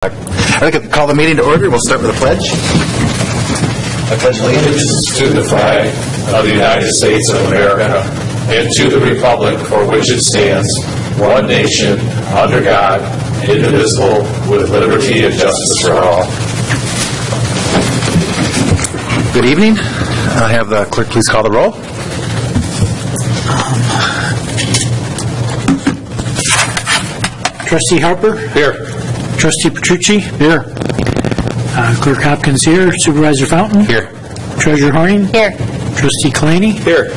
I'd like to call the meeting to order. We'll start with a pledge. I pledge allegiance to the flag of the United States of America and to the republic for which it stands, one nation, under God, indivisible, with liberty and justice for all. Good evening. I'll have the clerk please call the roll. Trustee Harper? Here. Trustee Petrucci? Here. Clerk Hopkins here. Supervisor Fountain? Here. Treasurer Horning? Here. Trustee Kalani? Here.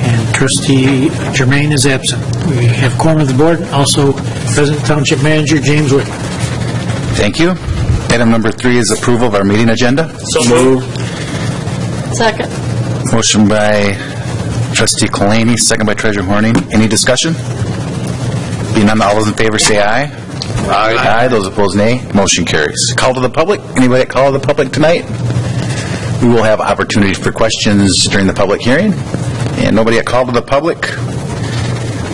And Trustee Germain is absent. We have quorum of the board. Also, President Township Manager James Wick. Thank you. Item number 3 is approval of our meeting agenda. So moved. Second. Motion by Trustee Kalani, second by Treasurer Horning. Any discussion? Being none, all those in favor say aye. Aye. Aye. Those opposed, nay. Motion carries. Call to the public. Anybody that call to the public tonight? We will have opportunities for questions during the public hearing. And nobody that called to the public.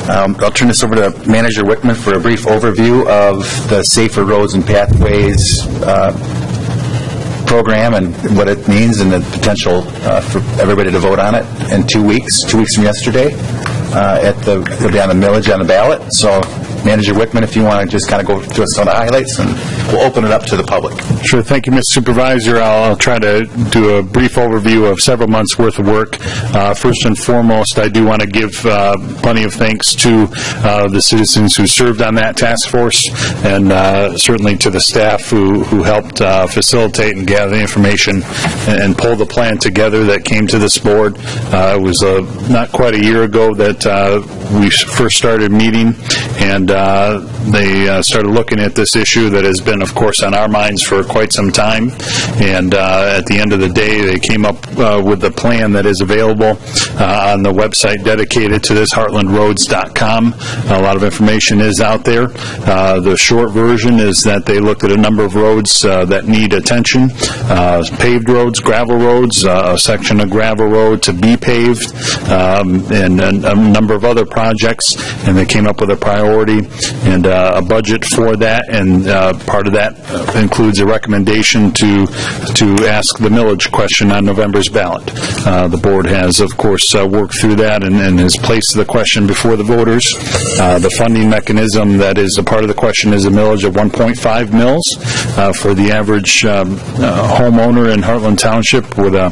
I'll turn this over to Manager Wickman for a brief overview of the Safer Roads and Pathways program and what it means and the potential for everybody to vote on it in 2 weeks from yesterday. It'll be on the millage on the ballot. So, Manager Wickman, if you want to just kind of go through some of the highlights, and we'll open it up to the public. Sure. Thank you, Mr. Supervisor. I'll try to do a brief overview of several months' worth of work. First and foremost, I do want to give plenty of thanks to the citizens who served on that task force, and certainly to the staff who helped facilitate and gather the information and pull the plan together that came to this board. It was not quite a year ago that we first started meeting, and they started looking at this issue that has been, of course, on our minds for quite some time. And at the end of the day, they came up with the plan that is available on the website dedicated to this, heartlandroads.com. A lot of information is out there. The short version is that they looked at a number of roads that need attention. Paved roads, gravel roads, a section of gravel road to be paved, and a number of other projects, and they came up with a priority and a budget for that, and part of that includes a recommendation to ask the millage question on November's ballot. The board has, of course, worked through that and has placed the question before the voters. The funding mechanism that is a part of the question is a millage of 1.5 mils for the average homeowner in Hartland Township with a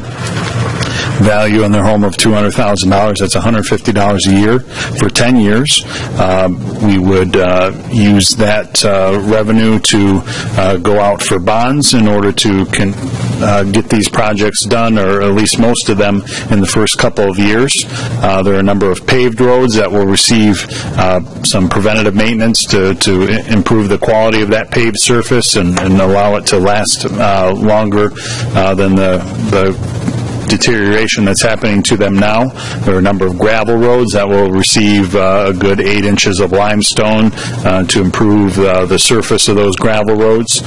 value in their home of $200,000. That's $150 a year for 10 years. We would use that revenue to go out for bonds in order to get these projects done, or at least most of them, in the first couple of years. There are a number of paved roads that will receive some preventative maintenance to improve the quality of that paved surface and allow it to last longer than the deterioration that's happening to them now. There are a number of gravel roads that will receive a good 8 inches of limestone to improve the surface of those gravel roads.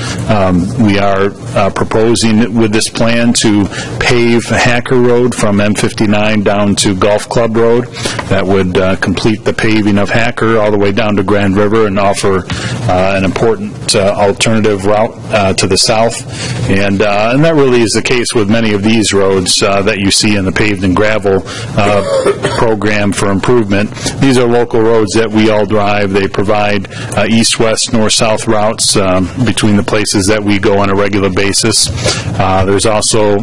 We are proposing with this plan to pave Hacker Road from M59 down to Golf Club Road. That would complete the paving of Hacker all the way down to Grand River and offer an important alternative route to the south. And that really is the case with many of these roads that you see in the paved and gravel program for improvement. These are local roads that we all drive. They provide east-west, north-south routes between the places that we go on a regular basis. There's also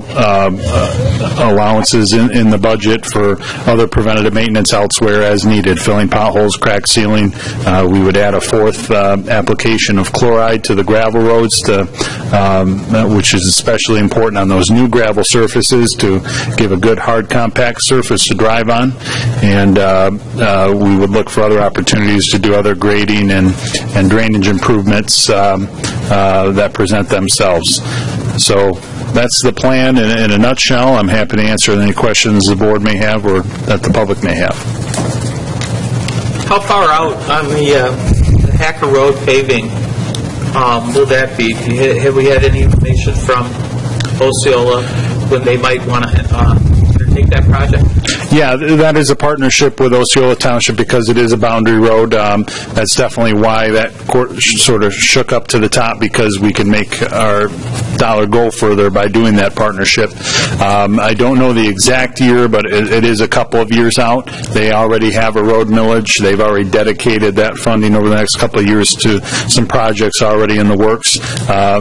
allowances in the budget for other preventative maintenance elsewhere as needed, filling potholes, crack sealing. We would add a fourth application of chloride to the gravel roads, which is especially important on those new gravel surfaces to give a good hard compact surface to drive on. And we would look for other opportunities to do other grading and drainage improvements that present themselves. So that's the plan in a nutshell. I'm happy to answer any questions the board may have or that the public may have. How far out on the Hacker Road paving will that be? Have we had any information from Osceola when they might want to undertake that project? Yeah, that is a partnership with Osceola Township because it is a boundary road. That's definitely why that court sort of shook up to the top, because we can make our dollar go further by doing that partnership. I don't know the exact year, but it is a couple of years out. They already have a road millage. They've already dedicated that funding over the next couple of years to some projects already in the works.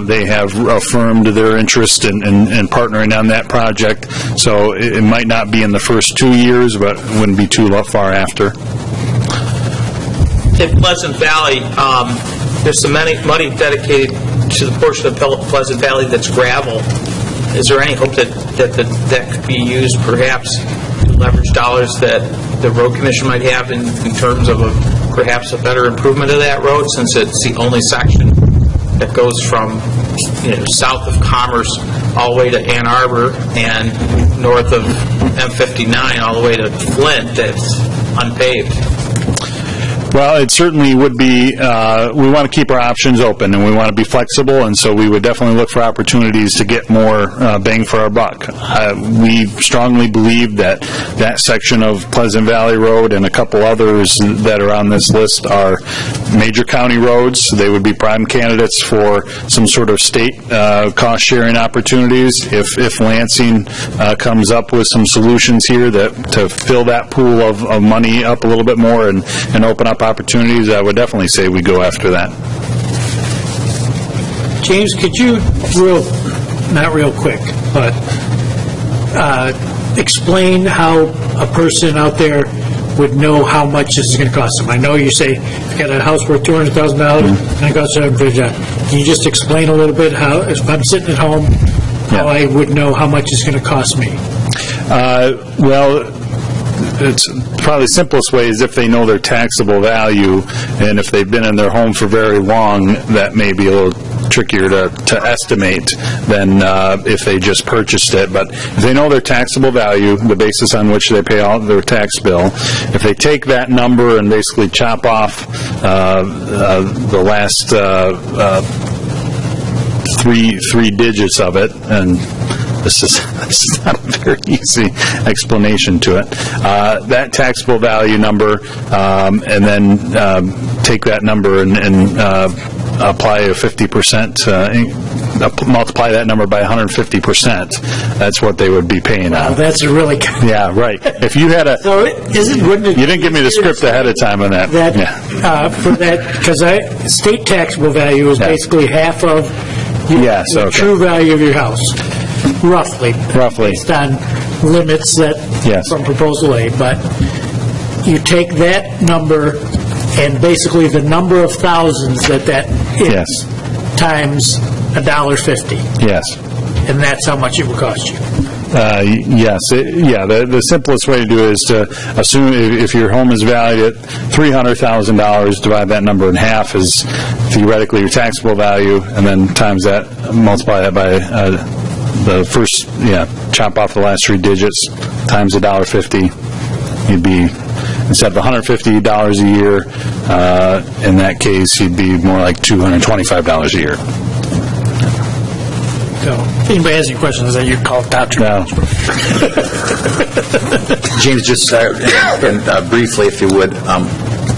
They have affirmed their interest in partnering on that project, so it might not be in the first 2 years, but it wouldn't be too far after. In Pleasant Valley, there's some money dedicated to the portion of Pleasant Valley that's gravel. Is there any hope that could be used perhaps to leverage dollars that the road commission might have in terms of perhaps a better improvement of that road, since it's the only section that goes from south of Commerce all the way to Ann Arbor and north of M59 all the way to Flint that's unpaved? Well, it certainly would be, we want to keep our options open, and we want to be flexible, and so we would definitely look for opportunities to get more bang for our buck. We strongly believe that that section of Pleasant Valley Road and a couple others that are on this list are major county roads. They would be prime candidates for some sort of state cost-sharing opportunities. If Lansing comes up with some solutions here to fill that pool of money up a little bit more and open up opportunities, I would definitely say we go after that. James, could you, not real quick, but explain how a person out there would know how much this is going to cost them? I know you say you've got a house worth $200,000 and it costs $750,000. Can you just explain a little bit how, if I'm sitting at home, how I would know how much it's going to cost me? Well, it's probably the simplest way is if they know their taxable value, and if they've been in their home for very long, that may be a little trickier to estimate than if they just purchased it. But if they know their taxable value, the basis on which they pay out their tax bill, if they take that number and basically chop off the last three digits of it, and this is not a very easy explanation to it. That taxable value number, and then take that number and apply a 50%, multiply that number by 150%. That's what they would be paying on. That's a really... Yeah, right. If you had a... So wouldn't it... You didn't give me the script ahead of time on that. For that, because state taxable value is basically half of the true value of your house. Roughly. Based on limits that from Proposal A. But you take that number and basically the number of thousands that is times $1.50. Yes. And that's how much it would cost you. Yes. The simplest way to do it is to assume if your home is valued at $300,000, divide that number in half is theoretically your taxable value, and then times that, multiply that by the first, chop off the last three digits, times $1.50, you'd be, instead of $150 a year, in that case, you'd be more like $225 a year. So, if anybody has any questions, then you call Dr. No. James, just briefly, if you would,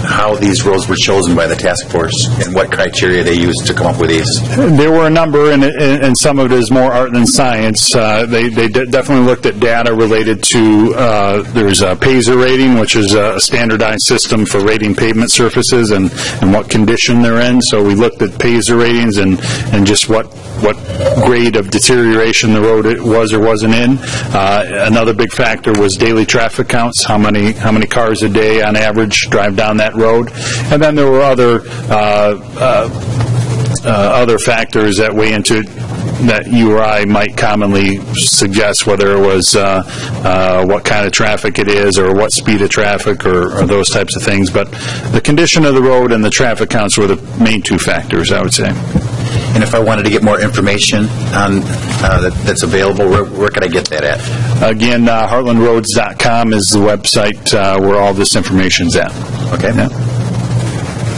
how these roads were chosen by the task force and what criteria they used to come up with these? There were a number, and some of it is more art than science. They definitely looked at data related to, there's a PASER rating, which is a standardized system for rating pavement surfaces and what condition they're in. So we looked at PASER ratings and just what grade of deterioration the road it was or wasn't in. Another big factor was daily traffic counts, how many cars a day on average drive down that road. And then there were other factors that weigh into that you or I might commonly suggest, whether it was what kind of traffic it is or what speed of traffic or those types of things. But the condition of the road and the traffic counts were the main two factors, I would say. And if I wanted to get more information on that's available, where could I get that at? Again, heartlandroads.com is the website where all this information's at. Okay. Yeah.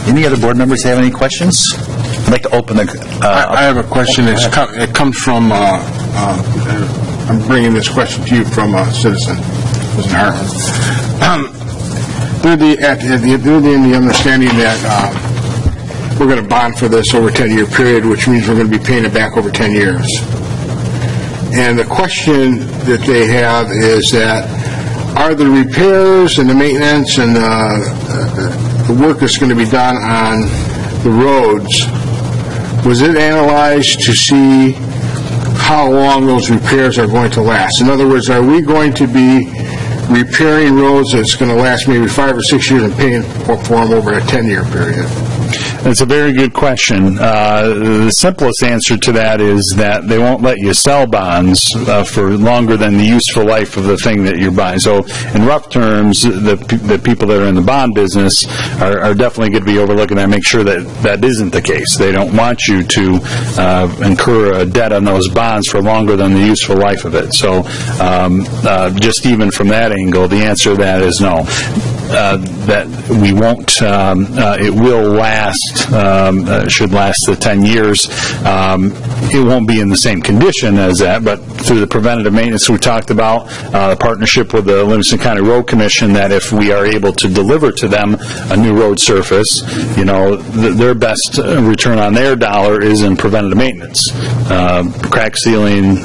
Any other board members have any questions? I'd like to open the... I have a question. It comes from, I'm bringing this question to you from a citizen. was in Hartland. They're in the understanding that we're going to bond for this over a 10-year period, which means we're going to be paying it back over 10 years. And the question that they have is that, are the repairs and the maintenance and the work that's going to be done on the roads, was it analyzed to see how long those repairs are going to last? In other words, are we going to be repairing roads that's going to last maybe 5 or 6 years and paying for them over a 10-year period? That's a very good question. The simplest answer to that is that they won't let you sell bonds for longer than the useful life of the thing that you're buying. So in rough terms, the people that are in the bond business are definitely going to be overlooking that, make sure that that isn't the case. They don't want you to incur a debt on those bonds for longer than the useful life of it. So just even from that angle, the answer to that is no. That we won't, it will last, should last the 10 years. It won't be in the same condition as that, but through the preventative maintenance we talked about, the partnership with the Livingston County Road Commission, that if we are able to deliver to them a new road surface, you know, their best return on their dollar is in preventative maintenance. Crack sealing,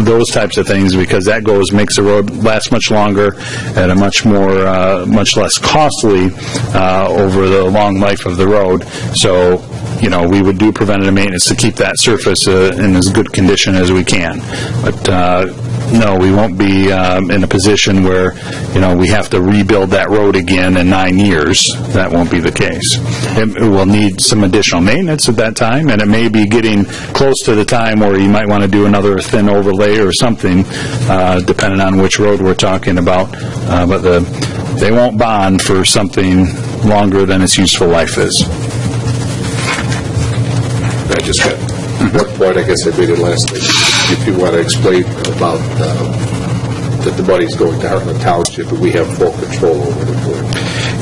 those types of things, because that makes the road last much longer at a much more, much less costly over the long life of the road. So, you know, we would do preventative maintenance to keep that surface in as good condition as we can. But no, we won't be in a position where, you know, we have to rebuild that road again in 9 years. That won't be the case. It will need some additional maintenance at that time, and it may be getting close to the time where you might want to do another thin overlay or something, depending on which road we're talking about. But they won't bond for something longer than its useful life is. I just got one point, I guess I made it last night. If you want to explain about that the money's going to Hartland Township and we have full control over it.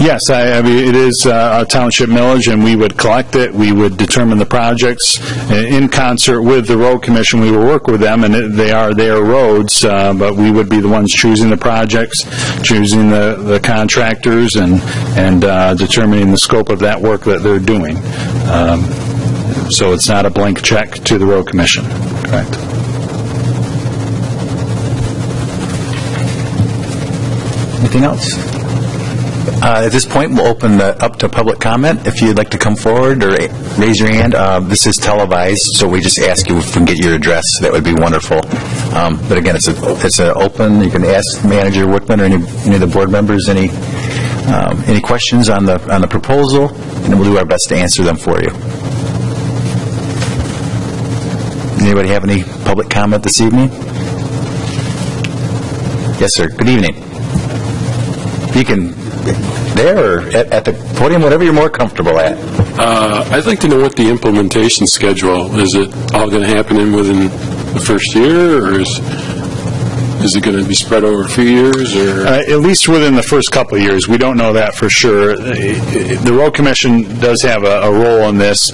Yes, I mean, it is a township millage, and we would collect it. We would determine the projects in concert with the road commission. We will work with them, and they are their roads, but we would be the ones choosing the projects, choosing the contractors, and determining the scope of that work that they're doing. So it's not a blank check to the road commission, correct? Anything else? At this point, we'll open up to public comment. If you'd like to come forward or raise your hand, this is televised, so we just ask you if we can get your address. That would be wonderful. But again, it's an open. You can ask Manager Wickman or any of the board members any questions on the proposal, and we'll do our best to answer them for you. Anybody have any public comment this evening? Yes, sir. Good evening. You can, there or at the podium, whatever you're more comfortable at. I'd like to know what the implementation schedule is. It all going to happen within the first year, or is it going to be spread over a few years? Or at least within the first couple of years. We don't know that for sure. The Road Commission does have a role in this.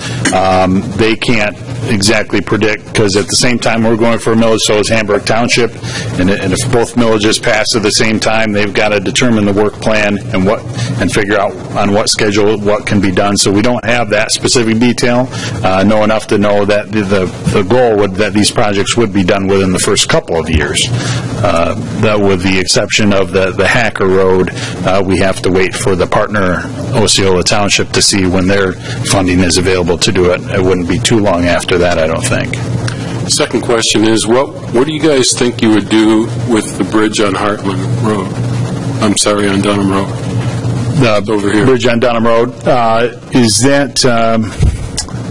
They can't exactly predict, because at the same time we're going for a millage, so is Hamburg Township, and if both millages pass at the same time, they've got to determine the work plan and figure out on what schedule what can be done. So we don't have that specific detail. Know enough to know that the goal would that these projects would be done within the first couple of years. That with the exception of the Hacker Road, we have to wait for the partner Osceola Township to see when their funding is available to do it. It wouldn't be too long after that, I don't think. Second question is, what do you guys think you would do with the bridge on Hartland Road? I'm sorry, on Dunham Road. The over here. Bridge on Dunham Road.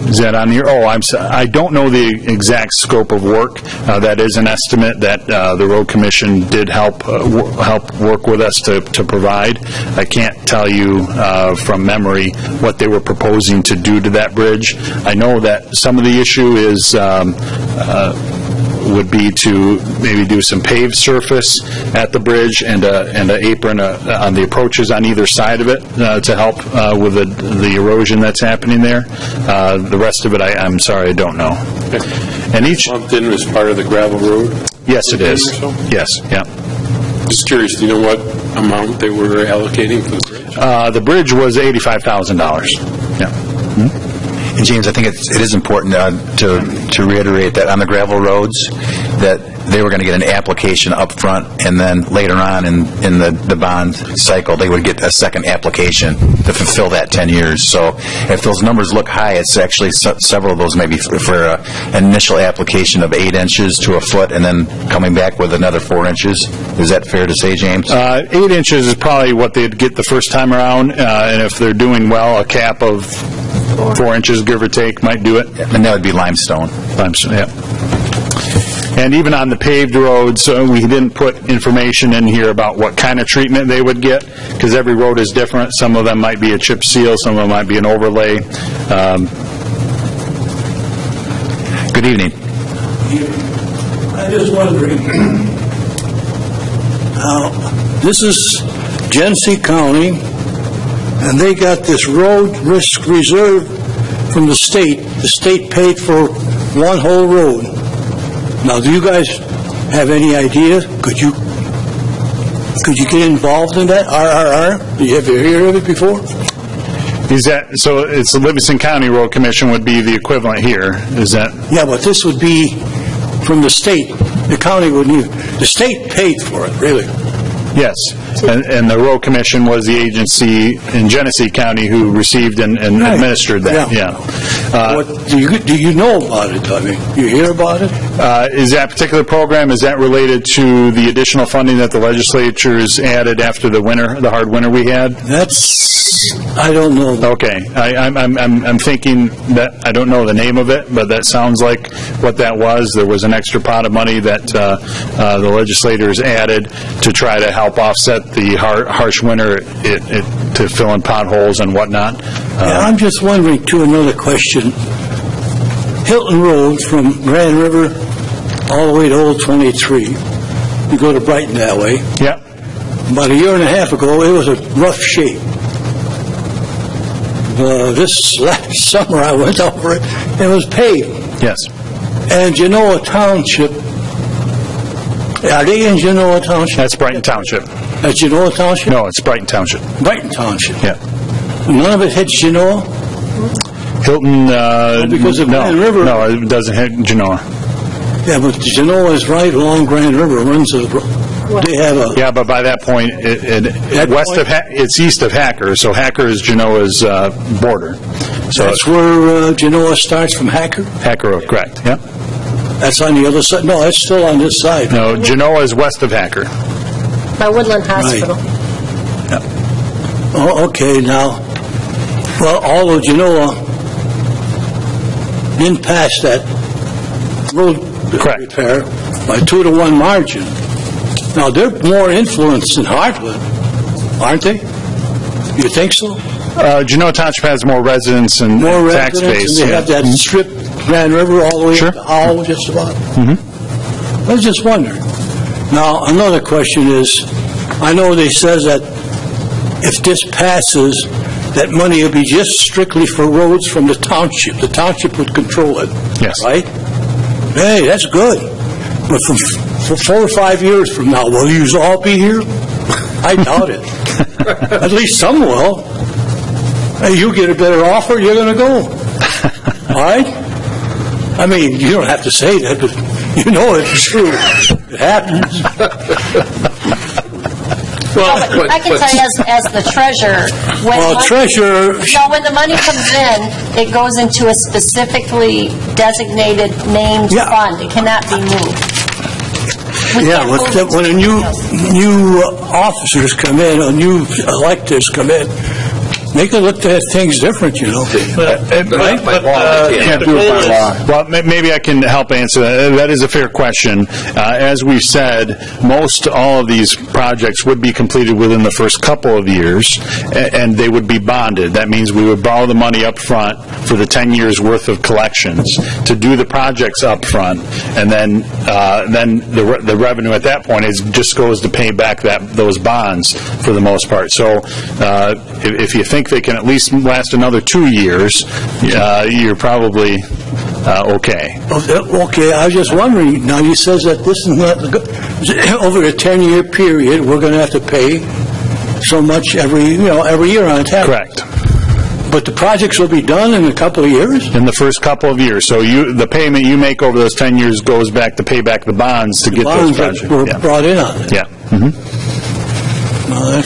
Is that on here? Oh, I don't know the exact scope of work. That is an estimate that the Road Commission did help work with us to provide. I can't tell you from memory what they were proposing to do to that bridge. I know that some of the issue is would be to maybe do some paved surface at the bridge and an apron on the approaches on either side of it to help with the erosion that's happening there. The rest of it, I'm sorry, I don't know. And each lumped in as part of the gravel road? Yes, it is. Yes, yeah. Just curious, do you know what amount they were allocating for the bridge? The bridge was $85,000. Yeah. And James, I think it is important to reiterate that on the gravel roads, that they were going to get an application up front, and then later on in the bond cycle, they would get a second application to fulfill that 10 years. So if those numbers look high, it's actually several of those maybe for an initial application of 8 inches to a foot, and then coming back with another 4 inches. Is that fair to say, James? 8 inches is probably what they'd get the first time around, and if they're doing well, a cap of 4 inches, give or take, might do it. And that would be limestone. Limestone, yeah. And even on the paved roads, we didn't put information in here about what kind of treatment they would get, because every road is different. Some of them might be a chip seal, some of them might be an overlay. Good evening. I'm just wondering, this is Genesee County, and they got this road risk reserve from the state. The state paid for one whole road. Now, do you guys have any idea? Could you get involved in that? RRR? Have you heard of it before? So it's the Livingston County Road Commission would be the equivalent here. Is that? Yeah, but this would be from the state. The county would need. The state paid for it, really. Yes, and the Road Commission was the agency in Genesee County who received and administered that. Yeah. Do you know about it? I mean, you hear about it? Is that particular program, is that related to the additional funding that the legislature has added after the winter, the hard winter we had? I don't know. Okay, I'm thinking that I don't know the name of it, but that sounds like what that was. There was an extra pot of money that the legislators added to try to help offset the harsh winter to fill in potholes and whatnot. I'm just wondering, too, another question. Hilton Road from Grand River all the way to Old 23. You go to Brighton that way. Yeah. About a year and a half ago, it was a rough shape. This last summer, I went over it, and it was paved. Yes. And Genoa Township, are they in Genoa Township? That's Brighton Township. That's Genoa Township? No, it's Brighton Township. Brighton Township. Yeah. None of it hits Genoa? Hilton, because of Grand River. No, it doesn't hit Genoa. Yeah, but Genoa is right along Grand River. They have a... Yeah, but by that point, it's east of Hacker, so Hacker is Genoa's border. So that's where Genoa starts from Hacker? Hacker Road, correct, yeah. That's on the other side? No, that's still on this side. No, Genoa is west of Hacker. By Woodland Hospital. Right. Yeah. Oh, okay, now, well, although Genoa didn't pass that road repair by 2-to-1 margin. Now, they're more influenced than Hartland, aren't they? You think so? Genoa Township has more residents and tax base. And they have that strip, Grand River, all the way up to Howell, just about. I was just wondering. Now, another question is, I know they says that if this passes, that money will be just strictly for roads from the township. The township would control it. Yes. Right? Hey, that's good. But for 4 or 5 years from now, will you all be here? I doubt it. At least some will. Hey, you get a better offer, you're going to go. All right? I mean, you don't have to say that, but you know it's true. It happens. Well, I can tell you as the treasurer, when the money comes in, it goes into a specifically designated named fund. It cannot be moved. When a new officers come in, or new electors come in, they can look at things different, you know. Well, maybe I can help answer that. That is a fair question. As we said, all of these projects would be completed within the first couple of years, and they would be bonded. That means we would borrow the money up front for the 10 years worth of collections to do the projects up front, and then the revenue at that point just goes to pay back those bonds for the most part. So if you think think they can at least last another 2 years, you're probably okay. Okay, I was just wondering, now you says that this is not, over a 10-year period, we're going to have to pay so much every year on a tax. Correct. But the projects will be done in a couple of years? In the first couple of years. So the payment you make over those 10 years goes back to pay back the bonds to get those projects. The bonds that were brought in on it? Yeah. Well,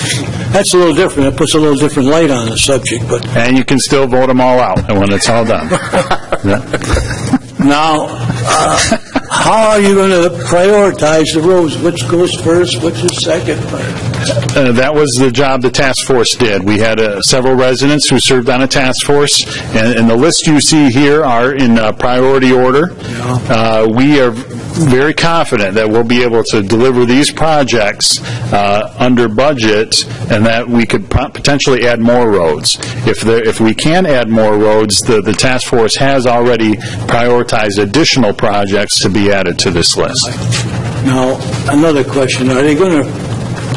that's a little different. It puts a little different light on the subject, but... And you can still vote them all out when it's all done. Now, how are you going to prioritize the roads? Which goes first, which is second? That was the job the task force did. We had several residents who served on a task force, and the list you see here are in priority order. Yeah. We are very confident that we'll be able to deliver these projects under budget, and that we could potentially add more roads. If we can add more roads, the task force has already prioritized additional projects to be added to this list. Now, another question. Are they going to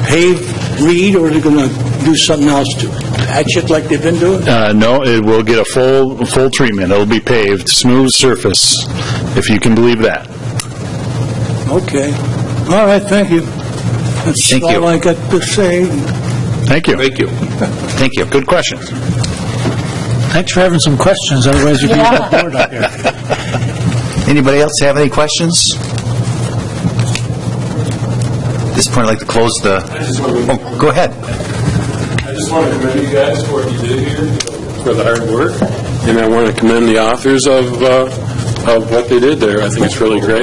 pave Reed, or are they going to do something else to patch it like they've been doing? No, it will get a full treatment. It'll be paved, smooth surface, if you can believe that. Okay. All right, thank you. That's all I got to say. Thank you. Thank you. Thank you. Good question. Thanks for having some questions, otherwise you'd be bored up here. Anybody else have any questions? At this point, I'd like to close the... Oh, go ahead. I just want to commend you guys for what you did here, for the hard work, and I want to commend the authors of what they did there. I think it's really great.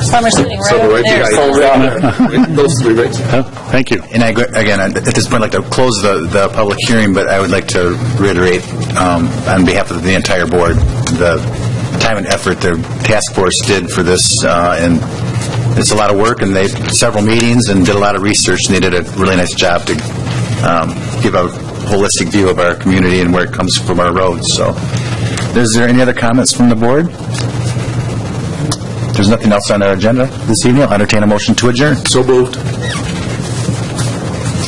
Some are sitting right over there. Those three right. Thank you. And again, at this point, I'd like to close the public hearing, but I would like to reiterate on behalf of the entire board the time and effort the task force did for this, and it's a lot of work, and they had several meetings and did a lot of research, and they did a really nice job to give a holistic view of our community and where it comes from our roads. So, is there any other comments from the board? There's nothing else on our agenda this evening. I'll entertain a motion to adjourn. So moved.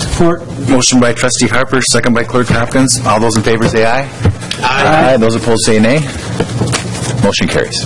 Support. Motion by Trustee Harper, second by Clerk Hopkins. All those in favor say aye. Aye. Those opposed say nay. Motion carries.